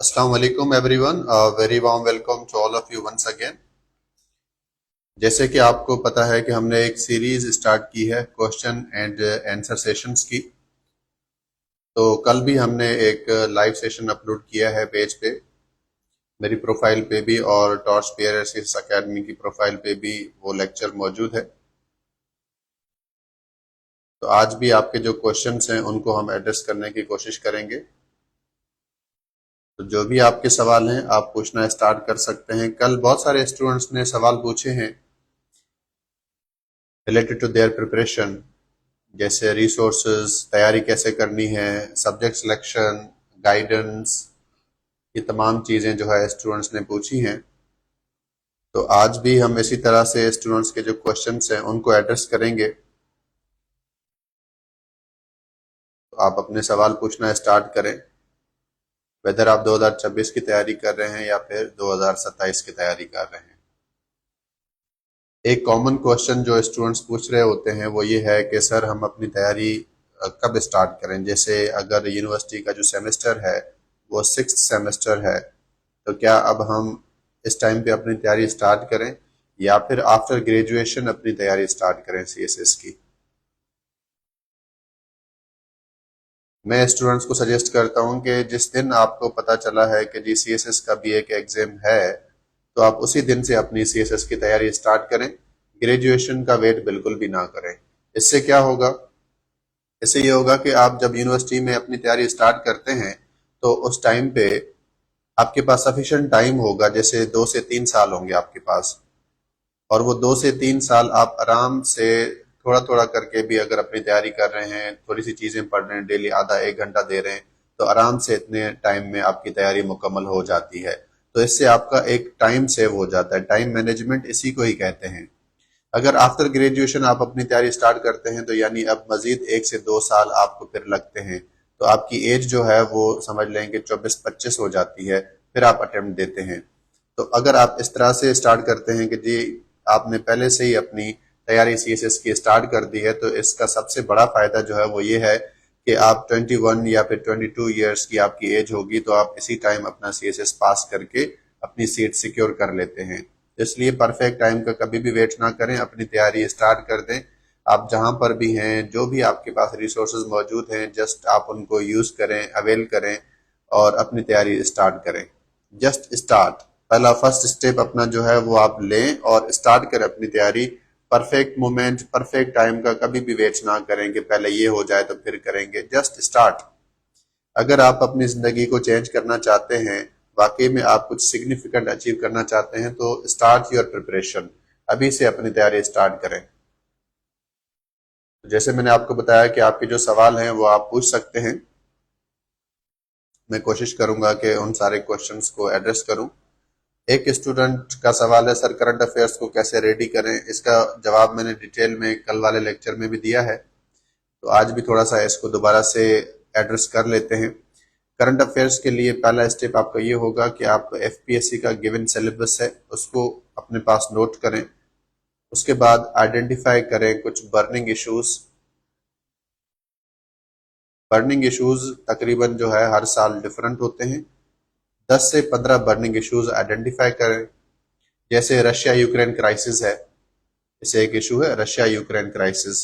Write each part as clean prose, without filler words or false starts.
Assalamu alaikum everyone. A very warm welcome to all of you once again. जैसे कि आपको पता है कि हमने एक सीरीज स्टार्ट की है क्वेश्चन एंड आंसर सेशंस की। तो कल भी हमने एक लाइव सेशन अपलोड किया है पेज पे, मेरी प्रोफाइल पे भी और टॉर्च पीआरएस अकेडमी की प्रोफाइल पे भी वो लेक्चर मौजूद है। तो आज भी आपके जो क्वेश्चंस हैं उनको हम एड्रेस करने की कोशिश करेंगे। तो जो भी आपके सवाल हैं आप पूछना स्टार्ट कर सकते हैं। कल बहुत सारे स्टूडेंट्स ने सवाल पूछे हैं रिलेटेड टू देयर प्रिपरेशन, जैसे रिसोर्सेज, तैयारी कैसे करनी है, सब्जेक्ट सिलेक्शन, गाइडेंस, ये तमाम चीज़ें जो है स्टूडेंट्स ने पूछी हैं। तो आज भी हम इसी तरह से स्टूडेंट्स के जो क्वेश्चंस हैं उनको एड्रेस करेंगे। तो आप अपने सवाल पूछना स्टार्ट करें, वेदर आप 2026 की तैयारी कर रहे हैं या फिर 2027 की तैयारी कर रहे हैं। एक कॉमन क्वेश्चन जो स्टूडेंट्स पूछ रहे होते हैं वो ये है कि सर हम अपनी तैयारी कब स्टार्ट करें। जैसे अगर यूनिवर्सिटी का जो सेमेस्टर है वो 6th सेमेस्टर है, तो क्या अब हम इस टाइम पे अपनी तैयारी स्टार्ट करें या फिर आफ्टर ग्रेजुएशन अपनी तैयारी स्टार्ट करें सीएसएस की। मैं स्टूडेंट्स को सजेस्ट करता हूं कि जिस दिन आपको पता चला है कि जी सीएसएस का भी एक एग्जाम है, तो आप उसी दिन से अपनी सीएसएस की तैयारी स्टार्ट करें। ग्रेजुएशन का वेट बिल्कुल भी ना करें। इससे क्या होगा, इससे ये होगा कि आप जब यूनिवर्सिटी में अपनी तैयारी स्टार्ट करते हैं तो उस टाइम पे आपके पास सफिशिएंट टाइम होगा, जैसे 2 से 3 साल होंगे आपके पास, और वो 2 से 3 साल आप आराम से थोड़ा थोड़ा करके भी अगर अपनी तैयारी कर रहे हैं, थोड़ी सी चीजें पढ़ रहे हैं, डेली आधा 1 घंटा दे रहे हैं, तो आराम से इतने टाइम में आपकी तैयारी मुकम्मल हो जाती है। तो इससे आपका एक टाइम सेव हो जाता है। टाइम मैनेजमेंट इसी को ही कहते हैं। अगर आफ्टर ग्रेजुएशन आप अपनी तैयारी स्टार्ट करते हैं तो यानी अब मजीद 1 से 2 साल आपको फिर लगते हैं, तो आपकी एज जो है वो समझ लें कि 24-25 हो जाती है, फिर आप अटेम्प्ट देते हैं। तो अगर आप इस तरह से स्टार्ट करते हैं कि जी आपने पहले से ही अपनी तैयारी सीएसएस की स्टार्ट कर दी है, तो इसका सबसे बड़ा फायदा जो है वो ये है कि आप 21 या फिर 22 ईयर्स की आपकी एज होगी तो आप इसी टाइम अपना सीएसएस पास करके अपनी सीट सिक्योर कर लेते हैं। इसलिए परफेक्ट टाइम का कभी भी वेट ना करें, अपनी तैयारी स्टार्ट कर दें। आप जहां पर भी हैं, जो भी आपके पास रिसोर्सेज मौजूद हैं, जस्ट आप उनको यूज करें, अवेल करें और अपनी तैयारी स्टार्ट करें। जस्ट स्टार्ट, पहला फर्स्ट स्टेप अपना जो है वो आप लें और स्टार्ट करें अपनी तैयारी। परफेक्ट मोमेंट, परफेक्ट टाइम का कभी भी वेट ना करें कि पहले ये हो जाए तो फिर करेंगे। Just start. अगर आप अपनी जिंदगी को चेंज करना चाहते हैं, वाकई में आप कुछ सिग्निफिकेंट अचीव करना चाहते हैं, तो स्टार्ट योर प्रिपरेशन। अभी से अपनी तैयारी स्टार्ट करें। तो जैसे मैंने आपको बताया कि आपके जो सवाल हैं वो आप पूछ सकते हैं। मैं कोशिश करूंगा कि उन सारे क्वेश्चंस को एड्रेस करूं। एक स्टूडेंट का सवाल है, सर करंट अफेयर्स को कैसे रेडी करें। इसका जवाब मैंने डिटेल में कल वाले लेक्चर में भी दिया है, तो आज भी थोड़ा सा इसको दोबारा से एड्रेस कर लेते हैं। करंट अफेयर्स के लिए पहला स्टेप आपका ये होगा कि आप एफपीएससी का गिवन सिलेबस है उसको अपने पास नोट करें। उसके बाद आइडेंटिफाई करें कुछ बर्निंग इश्यूज। बर्निंग इश्यूज तकरीबन जो है हर साल डिफरेंट होते हैं। 10 से 15 बर्निंग इश्यूज आइडेंटिफाई करें। जैसे रशिया यूक्रेन क्राइसिस है, इसे एक इशू है रशिया यूक्रेन क्राइसिस।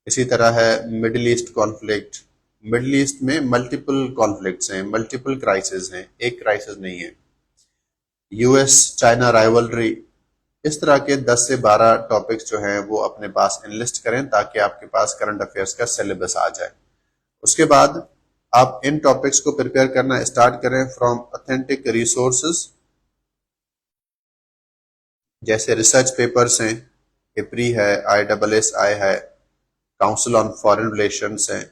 इसी तरह है middle east conflict. Middle east में मल्टीपल कॉन्फ्लिक्ट्स हैं, मल्टीपल क्राइसिस हैं, एक क्राइसिस नहीं है। US China rivalry. इस तरह के 10 से 12 टॉपिक्स जो हैं वो अपने पास एनलिस्ट करें ताकि आपके पास करंट अफेयर्स का सिलेबस आ जाए। उसके बाद आप इन टॉपिक्स को प्रिपेयर करना स्टार्ट करें फ्रॉम ऑथेंटिक रिसोर्सेज, जैसे रिसर्च पेपर्स हैं, इप्री है, ISSI है, काउंसिल ऑन फॉरेन रिलेशंस हैं।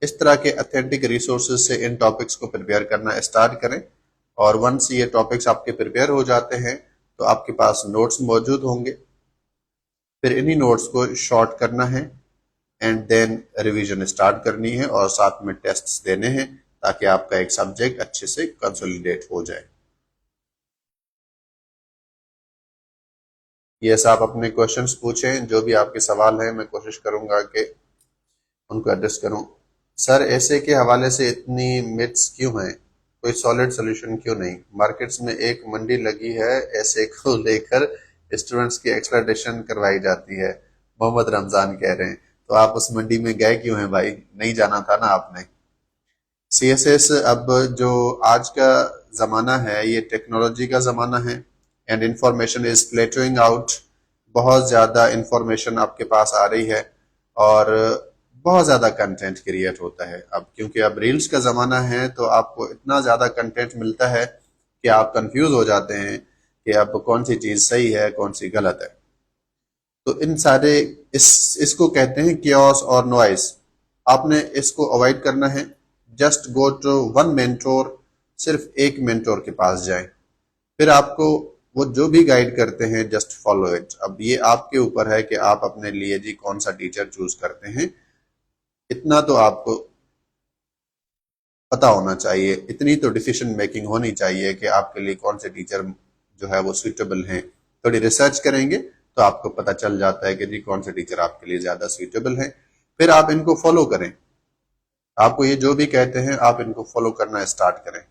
इस तरह के ऑथेंटिक रिसोर्सेज से इन टॉपिक्स को प्रिपेयर करना स्टार्ट करें। और वंस ये टॉपिक्स आपके प्रिपेयर हो जाते हैं तो आपके पास नोट्स मौजूद होंगे। फिर इन्हीं नोट्स को शॉर्ट करना है एंड देन रिवीजन स्टार्ट करनी है और साथ में टेस्ट्स देने हैं ताकि आपका एक सब्जेक्ट अच्छे से कंसोलिडेट हो जाए। ये सब अपने क्वेश्चंस पूछें, जो भी आपके सवाल हैं मैं कोशिश करूंगा कि उनको एड्रेस करूं। सर ऐसे के हवाले से इतनी मिथ्स क्यों हैं? कोई सॉलिड सोल्यूशन क्यों नहीं? मार्केट्स में एक मंडी लगी है, ऐसे को लेकर स्टूडेंट्स की एक्सप्लोइटेशन करवाई जाती है, मोहम्मद रमजान कह रहे हैं। तो आप उस मंडी में गए क्यों हैं भाई? नहीं जाना था ना आपने। सीएसएस अब जो आज का जमाना है, ये टेक्नोलॉजी का जमाना है, एंड इंफॉर्मेशन इज प्लेटरिंग आउट। बहुत ज्यादा इंफॉर्मेशन आपके पास आ रही है और बहुत ज्यादा कंटेंट क्रिएट होता है अब, क्योंकि अब रील्स का जमाना है, तो आपको इतना ज्यादा कंटेंट मिलता है कि आप कंफ्यूज हो जाते हैं कि अब कौन सी चीज सही है, कौन सी गलत है। तो इन सारे इसको कहते हैं कियोस और नॉइस। आपने इसको अवॉइड करना है। Just go to one mentor, सिर्फ एक मेंटोर के पास जाएं। फिर आपको वो जो भी गाइड करते हैं जस्ट फॉलो इट। अब ये आपके ऊपर है कि आप अपने लिए जी कौन सा टीचर चूज करते हैं। इतना तो आपको पता होना चाहिए, इतनी तो डिसीजन मेकिंग होनी चाहिए कि आपके लिए कौन से टीचर जो है वो सुइटेबल हैं। थोड़ी रिसर्च करेंगे तो आपको पता चल जाता है कि जी कौन से टीचर आपके लिए ज्यादा सुइटेबल हैं। फिर आप इनको फॉलो करें। आपको ये जो भी कहते हैं आप इनको फॉलो करना स्टार्ट करें।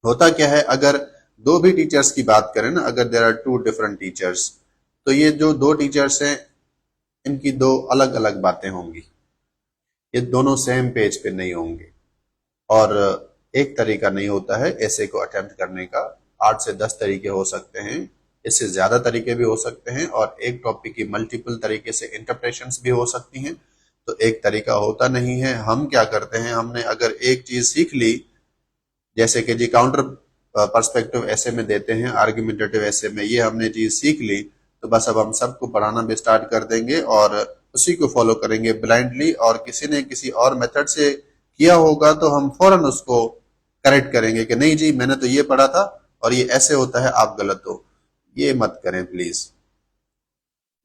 होता क्या है, अगर दो भी टीचर्स की बात करें ना, अगर there are two different teachers, तो ये जो दो टीचर्स हैं इनकी दो अलग अलग बातें होंगी, ये दोनों सेम पेज पे नहीं होंगे। और एक तरीका नहीं होता है ऐसे को अटेम्प्ट करने का, 8 से 10 तरीके हो सकते हैं, इससे ज्यादा तरीके भी हो सकते हैं, और एक टॉपिक की मल्टीपल तरीके से इंटरप्रेशंस भी हो सकती हैं। तो एक तरीका होता नहीं है। हम क्या करते हैं, हमने अगर एक चीज सीख ली, जैसे कि जी काउंटर पर्सपेक्टिव ऐसे में देते हैं, आर्ग्यूमेंटेटिव ऐसे में, ये हमने चीज सीख ली, तो बस अब हम सबको पढ़ाना भी स्टार्ट कर देंगे और उसी को फॉलो करेंगे ब्लाइंडली। और किसी ने किसी और मेथड से किया होगा तो हम फौरन उसको करेक्ट करेंगे कि नहीं जी मैंने तो ये पढ़ा था और ये ऐसे होता है, आप गलत हो। ये मत करें प्लीज।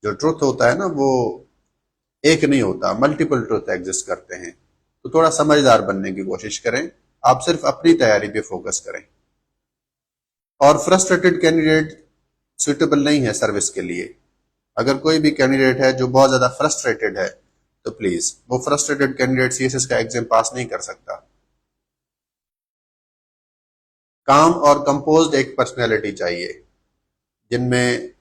जो ट्रुथ होता है ना वो एक नहीं होता, मल्टीपल ट्रुथ एग्जिस्ट करते हैं। तो थोड़ा समझदार बनने की कोशिश करें। आप सिर्फ अपनी तैयारी पे फोकस करें। और फ्रस्ट्रेटेड कैंडिडेट सुइटेबल नहीं है सर्विस के लिए। अगर कोई भी कैंडिडेट है जो बहुत ज्यादा फ्रस्ट्रेटेड है, तो प्लीज वो फ्रस्ट्रेटेड कैंडिडेट सीएसएस का एग्जाम पास नहीं कर सकता। काम और कंपोज्ड एक पर्सनैलिटी चाहिए, जिनमें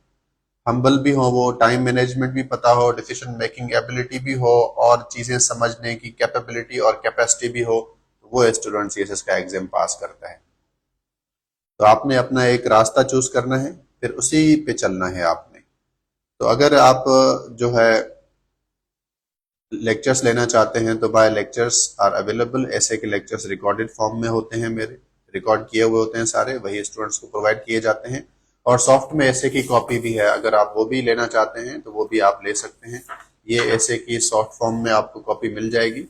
हम्बल भी हो, वो टाइम मैनेजमेंट भी पता हो, डिसीजन मेकिंग एबिलिटी भी हो, और चीजें समझने की कैपेबिलिटी और कैपेसिटी भी हो। तो वो स्टूडेंट सीएसएस का एग्जाम पास करता है। तो आपने अपना एक रास्ता चूज करना है, फिर उसी पे चलना है आपने। तो अगर आप जो है लेक्चर्स लेना चाहते हैं तो बाय लेक्चर्स आर अवेलेबल। ऐसे के लेक्चर्स रिकॉर्डेड फॉर्म में होते हैं, मेरे रिकॉर्ड किए हुए होते हैं सारे, वही स्टूडेंट्स को प्रोवाइड किए जाते हैं। और सॉफ्ट में ऐसे की कॉपी भी है, अगर आप वो भी लेना चाहते हैं तो वो भी आप ले सकते हैं। ये ऐसे की सॉफ्ट फॉर्म में आपको कॉपी मिल जाएगी।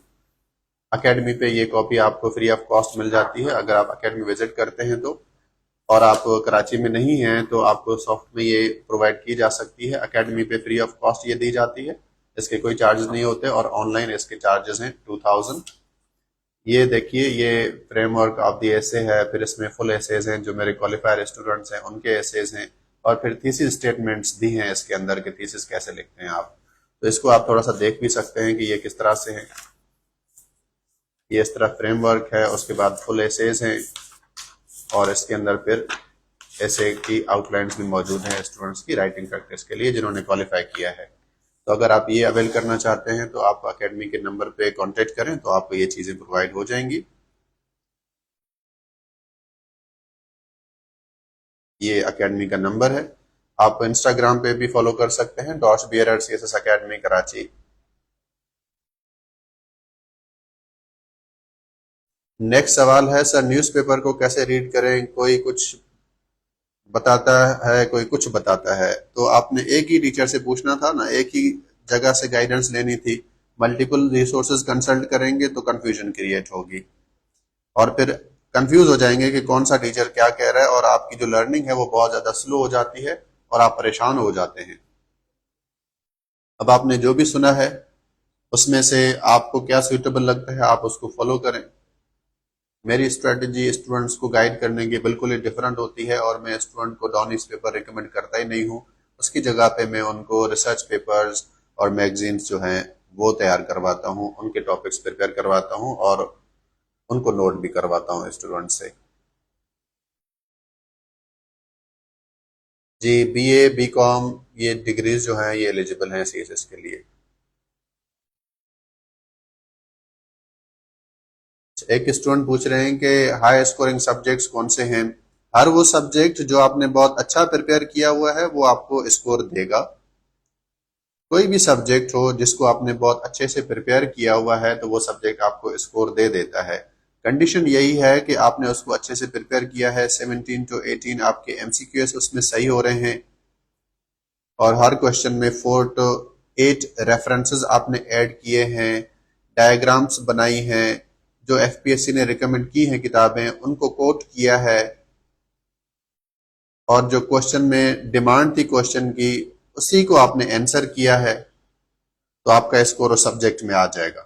अकेडमी पे ये कॉपी आपको फ्री ऑफ कॉस्ट मिल जाती है अगर आप अकेडमी विजिट करते हैं तो। और आप कराची में नहीं हैं तो आपको सॉफ्ट में ये प्रोवाइड की जा सकती है। अकेडमी पे फ्री ऑफ कॉस्ट ये दी जाती है, इसके कोई चार्जेस नहीं होते, और ऑनलाइन इसके चार्जेस हैं 2000। ये देखिए, ये फ्रेमवर्क ऑफ द एसे है, फिर इसमें फुल एसेज हैं जो मेरे क्वालिफायर स्टूडेंट्स हैं उनके एसेज हैं, और फिर थीसिस स्टेटमेंट्स दी हैं इसके अंदर के थीसिस कैसे लिखते हैं आप। तो इसको आप थोड़ा सा देख भी सकते हैं कि ये किस तरह से है। ये इस तरह फ्रेमवर्क है, उसके बाद फुल एसेज हैं, और इसके अंदर फिर ऐसे की आउटलाइंस भी मौजूद हैं स्टूडेंट्स की राइटिंग प्रैक्टिस के लिए जिन्होंने क्वालिफाई किया है। तो अगर आप ये अवेल करना चाहते हैं तो आप अकेडमी के नंबर पे कांटेक्ट करें तो आपको ये चीजें प्रोवाइड हो जाएंगी। ये अकेडमी का नंबर है। आप इंस्टाग्राम पे भी फॉलो कर सकते हैं, CSS अकेडमी कराची। नेक्स्ट सवाल है, सर न्यूज़पेपर को कैसे रीड करें? कोई कुछ बताता है, कोई कुछ बताता है। तो आपने एक ही टीचर से पूछना था ना, एक ही जगह से गाइडेंस लेनी थी। मल्टीपल रिसोर्सेज कंसल्ट करेंगे तो कंफ्यूजन क्रिएट होगी, और फिर कंफ्यूज हो जाएंगे कि कौन सा टीचर क्या कह रहा है, और आपकी जो लर्निंग है वो बहुत ज्यादा स्लो हो जाती है और आप परेशान हो जाते हैं। अब आपने जो भी सुना है उसमें से आपको क्या सूटेबल लगता है आप उसको फॉलो करें। मेरी स्ट्रेटजी स्टूडेंट्स को गाइड करने की बिल्कुल ही डिफरेंट होती है, और मैं स्टूडेंट को डॉन न्यूज पेपर रिकमेंड करता ही नहीं हूँ। उसकी जगह पे मैं उनको रिसर्च पेपर्स और मैगजीन्स जो हैं वो तैयार करवाता हूँ, उनके टॉपिक्स प्रिपेयर करवाता हूँ, और उनको नोट भी करवाता हूँ स्टूडेंट से। जी, बीए बीकॉम ये डिग्रीज जो हैं ये एलिजिबल हैं सीएसएस के लिए। एक स्टूडेंट पूछ रहे हैं कि हाई स्कोरिंग सब्जेक्ट्स कौन से हैं। हर वो सब्जेक्ट जो आपने बहुत अच्छा प्रिपेयर किया हुआ है वो आपको स्कोर देगा। कोई भी सब्जेक्ट हो जिसको आपने बहुत अच्छे से प्रिपेयर किया हुआ है तो वो सब्जेक्ट आपको स्कोर दे देता है। कंडीशन यही है कि आपने उसको अच्छे से प्रिपेयर किया है, 17 to 18 आपके एमसीक्यूएस उसमें सही हो रहे हैं, और हर क्वेश्चन में 4 to 8 रेफरेंसेस आपने ऐड किए हैं, डायग्राम्स बनाई हैं, जो एफपीएससी ने रिकमेंड की हैं किताबें उनको कोट किया है, और जो क्वेश्चन में डिमांड थी क्वेश्चन की उसी को आपने आंसर किया है, तो आपका स्कोर उस सब्जेक्ट में आ जाएगा।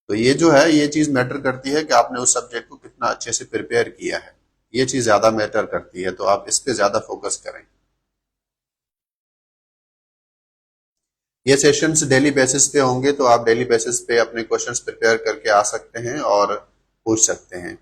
तो ये जो है ये चीज मैटर करती है कि आपने उस सब्जेक्ट को कितना अच्छे से प्रिपेयर किया है, ये चीज ज्यादा मैटर करती है, तो आप इस पे ज्यादा फोकस करें। ये सेशंस डेली बेसिस पे होंगे, तो आप डेली बेसिस पे अपने क्वेश्चंस प्रिपेयर करके आ सकते हैं और पूछ सकते हैं।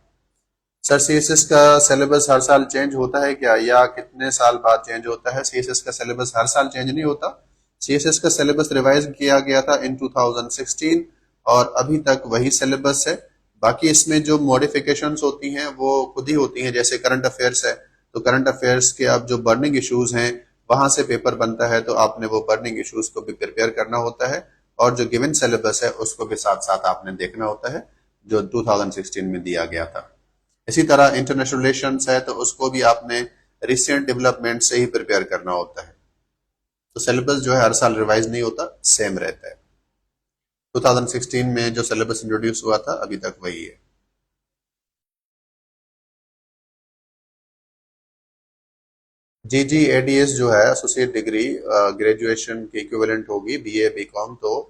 सर सीएसएस का सिलेबस हर साल चेंज होता है क्या, या कितने साल बाद चेंज होता है? सीएसएस का सिलेबस हर साल चेंज नहीं होता। सीएसएस का सिलेबस रिवाइज किया गया था इन 2016 और अभी तक वही सिलेबस है। बाकी इसमें जो मॉडिफिकेशंस होती हैं वो खुद ही होती हैं, जैसे करंट अफेयर्स है तो करंट अफेयर्स के अब जो बर्निंग इश्यूज हैं वहां से पेपर बनता है, तो आपने वो बर्निंग इश्यूज को भी प्रिपेयर करना होता है, और जो गिवन सिलेबस है उसको भी साथ साथ आपने देखना होता है जो 2016 में दिया गया था। इसी तरह इंटरनेशनल रिलेशंस है तो उसको भी आपने रिसेंट डेवलपमेंट से ही प्रिपेयर करना होता है। तो सिलेबस जो है हर साल रिवाइज नहीं होता, सेम रहता है। 2016 में जो सिलेबस इंट्रोड्यूस हुआ था अभी तक वही है। जी जी, एडीएस जो है एसोसिएट डिग्री ग्रेजुएशन की इक्विवेलेंट होगी बीए बीकॉम, तो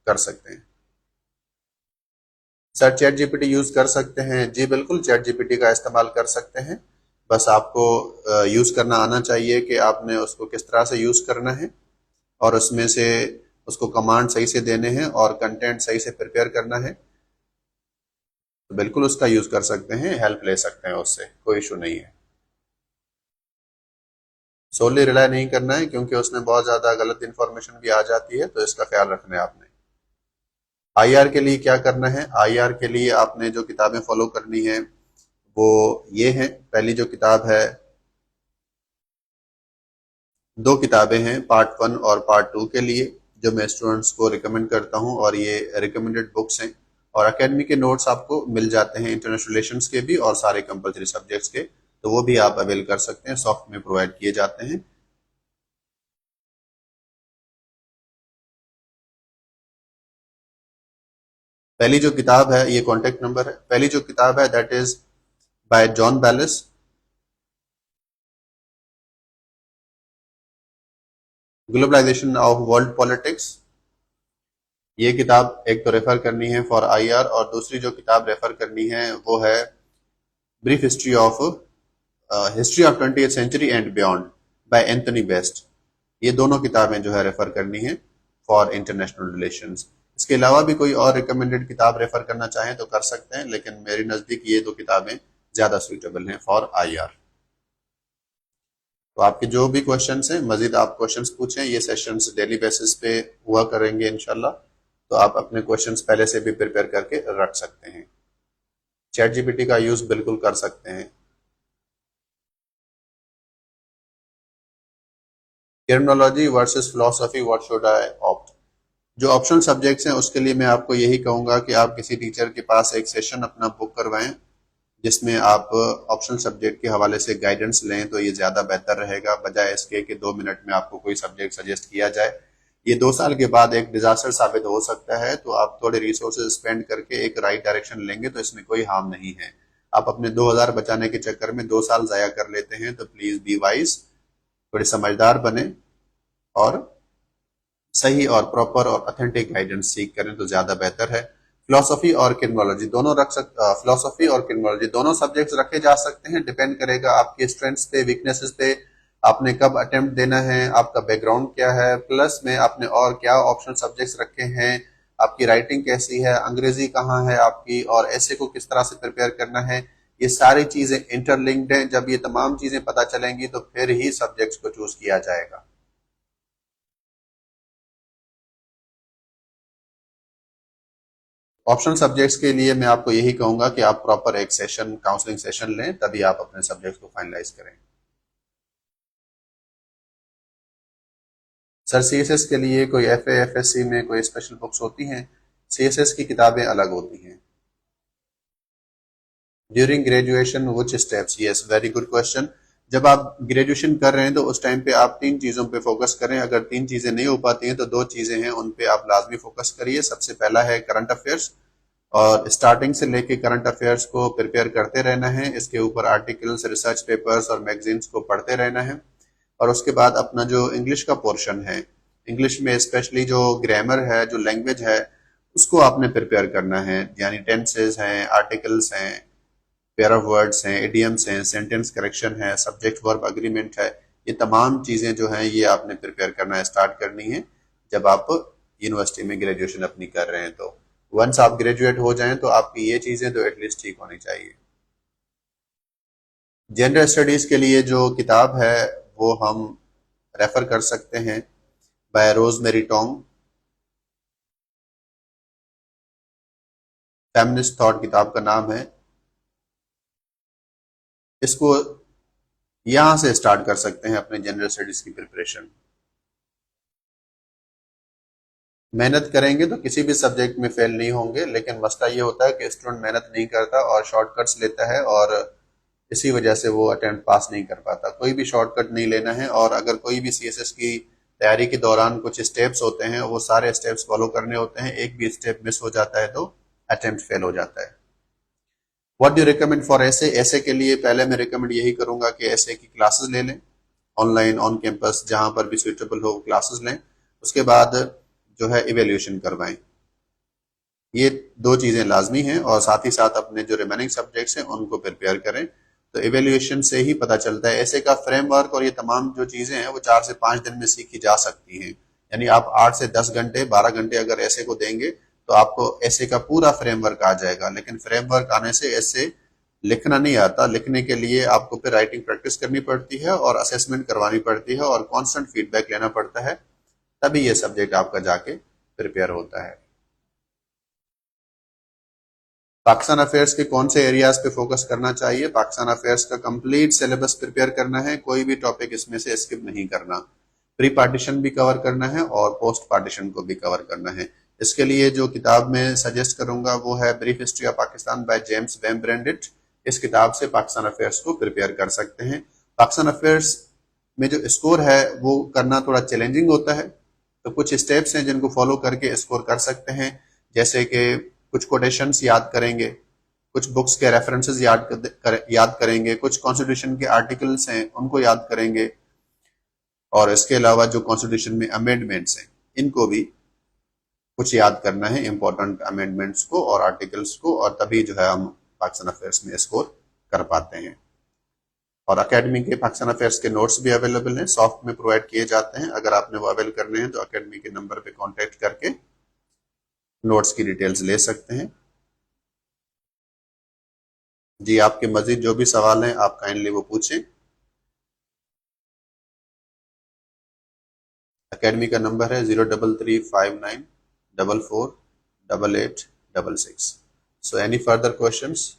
कर सकते हैं। सर चैट जीपीटी यूज कर सकते हैं? जी बिल्कुल, चैट जीपीटी का इस्तेमाल कर सकते हैं। बस आपको यूज करना आना चाहिए कि आपने उसको किस तरह से यूज करना है, और उसमें से उसको कमांड सही से देने हैं और कंटेंट सही से प्रिपेयर करना है। तो बिल्कुल उसका यूज कर सकते हैं, हेल्प ले सकते हैं उससे, कोई इशू नहीं है। सोली रिलाई नहीं करना है क्योंकि उसमें बहुत ज्यादा गलत इंफॉर्मेशन भी आ जाती है, तो इसका ख्याल रखना है आपने। आईआर के लिए क्या करना है? आईआर के लिए आपने जो किताबें फॉलो करनी है वो ये है। पहली जो किताब है, दो किताबें हैं पार्ट 1 और पार्ट 2 के लिए, जो मैं स्टूडेंट्स को रिकमेंड करता हूं, और ये रिकमेंडेड बुक्स हैं। और एकेडमी के नोट्स आपको मिल जाते हैं इंटरनेशनल रिलेशंस के भी और सारे कंपलसरी सब्जेक्ट्स के, तो वो भी आप अवेल कर सकते हैं, सॉफ्ट में प्रोवाइड किए जाते हैं। पहली जो किताब है, ये कॉन्टेक्ट नंबर है, पहली जो किताब है that is by John Baylis, globalization of world politics. ये किताब एक तो रेफर करनी है फॉर आईआर, और दूसरी जो किताब रेफर करनी है वो है brief history of 20th century and beyond by Anthony Best. ये दोनों किताबें जो है रेफर करनी है फॉर इंटरनेशनल रिलेशंस। इसके अलावा भी कोई और रिकमेंडेड किताब रेफर करना चाहें तो कर सकते हैं, लेकिन मेरी नजदीक ये दो किताबें ज्यादा सुइटेबल हैं फॉर आईआर। तो आपके जो भी क्वेश्चंस हैं, मजीद आप क्वेश्चंस पूछें, ये सेशंस डेली बेसिस पे हुआ करेंगे इंशाल्लाह, तो आप अपने क्वेश्चंस पहले से भी प्रिपेयर करके रख सकते हैं। चैट जीपीटी का यूज बिल्कुल कर सकते हैं। Criminology versus philosophy, what should I opt? जो ऑप्शनल सब्जेक्ट्स हैं उसके लिए मैं आपको यही कहूंगा कि आप किसी टीचर के पास एक सेशन अपना बुक करवाएं जिसमें आप ऑप्शनल सब्जेक्ट के हवाले से गाइडेंस लें, तो ये ज्यादा बेहतर रहेगा, बजाय इसके कि 2 मिनट में आपको कोई सब्जेक्ट सजेस्ट किया जाए। ये 2 साल के बाद एक डिजास्टर साबित हो सकता है, तो आप थोड़े रिसोर्सेज स्पेंड करके एक राइट डायरेक्शन लेंगे तो इसमें कोई हार्म नहीं है। आप अपने 2,000 बचाने के चक्कर में 2 साल जाया कर लेते हैं, तो प्लीज बी वाइज, थोड़े समझदार बने और सही और प्रॉपर और ऑथेंटिक गाइडेंस सीख करें तो ज्यादा बेहतर है। फिलोसफी और क्रिमिनोलॉजी दोनों रख सकते, फिलोसफी और क्रिमिनोलॉजी दोनों सब्जेक्ट्स रखे जा सकते हैं, डिपेंड करेगा आपके स्ट्रेंथ्स पे, वीकनेसेस पे, आपने कब अटेम्प्ट देना है, आपका बैकग्राउंड क्या है, प्लस में आपने और क्या ऑप्शनल सब्जेक्ट्स रखे हैं, आपकी राइटिंग कैसी है, अंग्रेजी कहाँ है आपकी, और ऐसे को किस तरह से प्रिपेयर करना है, ये सारी चीजें इंटरलिंक्ड हैं। जब ये तमाम चीजें पता चलेंगी तो फिर ही सब्जेक्ट्स को चूज किया जाएगा। ऑप्शनल सब्जेक्ट्स के लिए मैं आपको यही कहूंगा कि आप प्रॉपर एक सेशन, काउंसलिंग सेशन लें, तभी आप अपने सब्जेक्ट्स को फाइनलाइज करें। सर सीएसएस के लिए कोई एफए एफएससी में कोई स्पेशल बुक्स होती हैं? सीएसएस की किताबें अलग होती हैं। During graduation which steps? Yes, very good question. जब आप ग्रेजुएशन कर रहे हैं तो उस टाइम पे आप तीन चीजों पे फोकस करें। अगर तीन चीजें नहीं हो पाती हैं तो दो चीजें हैं, उन पे आप लाजमी फोकस करिए। सबसे पहला है करंट अफेयर्स, और स्टार्टिंग से लेके करंट अफेयर्स को प्रिपेयर करते रहना है। इसके ऊपर आर्टिकल्स, रिसर्च पेपर्स और मैगजीन्स को पढ़ते रहना है। और उसके बाद अपना जो इंग्लिश का पोर्शन है, इंग्लिश में स्पेशली जो ग्रामर है, जो लैंग्वेज है, उसको आपने प्रिपेयर करना है। यानी टेंसेज हैं, आर्टिकल्स हैं, पेयर ऑफ वर्ड्स हैं, इडियम्स हैं, सेंटेंस करेक्शन है, सब्जेक्ट वर्ब अग्रीमेंट है। ये तमाम चीजें जो हैं ये आपने प्रिपेयर करना स्टार्ट करनी है जब आप यूनिवर्सिटी में ग्रेजुएशन अपनी कर रहे हैं। तो वंस आप ग्रेजुएट हो जाएं तो आपकी ये चीजें तो एटलीस्ट ठीक होनी चाहिए। जनरल स्टडीज के लिए जो किताब है वो हम रेफर कर सकते हैं bye rosemary Tong, feminist thought किताब का नाम है। इसको यहां से स्टार्ट कर सकते हैं अपने जनरल स्टडीज की प्रिपरेशन। मेहनत करेंगे तो किसी भी सब्जेक्ट में फेल नहीं होंगे, लेकिन मसला ये होता है कि स्टूडेंट मेहनत नहीं करता और शॉर्टकट्स लेता है, और इसी वजह से वो अटेम्प्ट पास नहीं कर पाता। कोई भी शॉर्टकट नहीं लेना है, और अगर कोई भी सीएसएस की तैयारी के दौरान कुछ स्टेप्स होते हैं वो सारे स्टेप्स फॉलो करने होते हैं। एक भी स्टेप मिस हो जाता है तो अटेम्प्ट फेल हो जाता है। व्हाट डू रिकमेंड फॉर ऐसे? ऐसे के लिए पहले मैं रिकमेंड यही करूंगा कि ऐसे की क्लासेस ले लें, ऑनलाइन, ऑन कैंपस, जहां पर भी सुइटेबल हो क्लासेस लें। उसके बाद जो है इवेल्यूएशन करवाएं। ये दो चीजें लाजमी हैं, और साथ ही साथ अपने जो रिमेनिंग सब्जेक्ट्स हैं उनको प्रिपेयर करें। तो इवेल्यूएशन से ही पता चलता है। ऐसे का फ्रेमवर्क और ये तमाम जो चीजें हैं वो 4 से 5 दिन में सीखी जा सकती हैं। यानी आप 8 से 10 घंटे, 12 घंटे अगर ऐसे को देंगे तो आपको ऐसे का पूरा फ्रेमवर्क आ जाएगा। लेकिन फ्रेमवर्क आने से ऐसे लिखना नहीं आता। लिखने के लिए आपको फिर राइटिंग प्रैक्टिस करनी पड़ती है और असेसमेंट करवानी पड़ती है और कांस्टेंट फीडबैक लेना पड़ता है, तभी ये सब्जेक्ट आपका जाके प्रिपेयर होता है। पाकिस्तान अफेयर्स के कौन से एरियाज पे फोकस करना चाहिए? पाकिस्तान अफेयर्स का कंप्लीट सिलेबस प्रिपेयर करना है, कोई भी टॉपिक इसमें से स्किप नहीं करना। प्री पार्टीशन भी कवर करना है और पोस्ट पार्टीशन को भी कवर करना है। इसके लिए जो किताब मैं सजेस्ट करूंगा वो है brief history of Pakistan by James वेम ब्रेंडिट। इस किताब से पाकिस्तान अफेयर्स को प्रिपेयर कर सकते हैं। पाकिस्तान अफेयर्स में जो स्कोर है वो करना थोड़ा चैलेंजिंग होता है, तो कुछ स्टेप्स हैं जिनको फॉलो करके स्कोर कर सकते हैं। जैसे कि कुछ कोटेशंस याद करेंगे, कुछ बुक्स के रेफरेंसेस याद करेंगे, कुछ कॉन्स्टिट्यूशन के आर्टिकल्स हैं उनको याद करेंगे, और इसके अलावा जो कॉन्स्टिट्यूशन में अमेंडमेंट्स हैं इनको भी कुछ याद करना है, इंपॉर्टेंट अमेंडमेंट्स को और आर्टिकल्स को, और तभी जो है हम पाकिस्तान अफेयर्स में स्कोर कर पाते हैं। और अकेडमी के पाकिस्तान अफेयर्स के नोट्स भी अवेलेबल हैं, सॉफ्ट में प्रोवाइड किए जाते हैं। अगर आपने वो अवेल करने हैं तो अकेडमी के नंबर पे कांटेक्ट करके नोट्स की डिटेल्स ले सकते हैं। जी, आपके मजीद जो भी सवाल हैं आप काइंडली वो पूछें। अकेडमी का नंबर है 0335944886। So any further questions?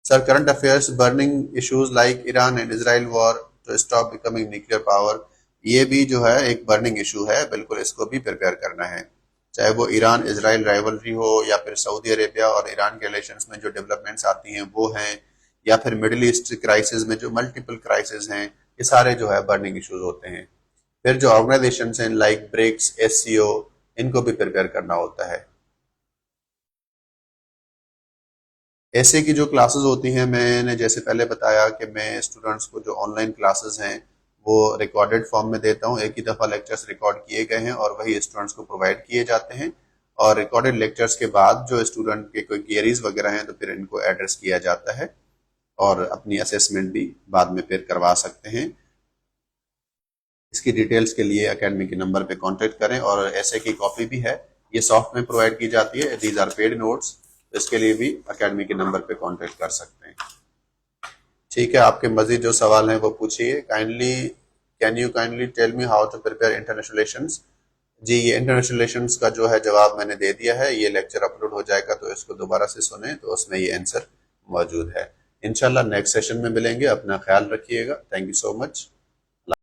Sir, current affairs, burning issues like Iran and Israel war to stop becoming nuclear power, ये भी जो है एक बर्निंग इशू है, बिल्कुल इसको भी प्रिपेयर करना है। चाहे वो ईरान इजराइल राइवलरी हो, या फिर सऊदी अरेबिया और ईरान के रिलेशंस में जो डेवलपमेंट्स आती हैं वो हैं, या फिर मिडिल ईस्ट क्राइसिस में जो मल्टीपल क्राइसिस हैं, ये सारे जो है बर्निंग इश्यूज होते हैं। फिर जो ऑर्गेनाइजेशन हैं लाइक ब्रिक्स, एससीओ, इनको भी प्रिपेयर करना होता है। ऐसे की जो क्लासेस होती हैं, मैंने जैसे पहले बताया कि मैं स्टूडेंट्स को जो ऑनलाइन क्लासेस हैं वो रिकॉर्डेड फॉर्म में देता हूँ। एक ही दफ़ा लेक्चर्स रिकॉर्ड किए गए हैं और वही स्टूडेंट्स को प्रोवाइड किए जाते हैं, और रिकॉर्डेड लेक्चर्स के बाद जो स्टूडेंट के कोई क्वेरीज वगैरह हैं तो फिर इनको एड्रेस किया जाता है, और अपनी असेसमेंट भी बाद में फिर करवा सकते हैं। इसकी डिटेल्स के लिए एकेडमी के नंबर पे कांटेक्ट करें। और ऐसे की कॉपी भी है, ये सॉफ्ट में प्रोवाइड की जाती है। दीज आर पेड नोट्स, इसके लिए भी एकेडमी के नंबर पे कांटेक्ट कर सकते हैं। ठीक है, आपके मजीद जो सवाल हैं वो पूछिए। Can you kindly tell me how to prepare international relations. जी, ये इंटरनेशनल रिलेशंस का जो है जवाब मैंने दे दिया है। ये लेक्चर अपलोड हो जाएगा तो इसको दोबारा से सुने, तो उसमें ये आंसर मौजूद है। इंशाल्लाह नेक्स्ट सेशन में मिलेंगे। अपना ख्याल रखिएगा। Thank you so much.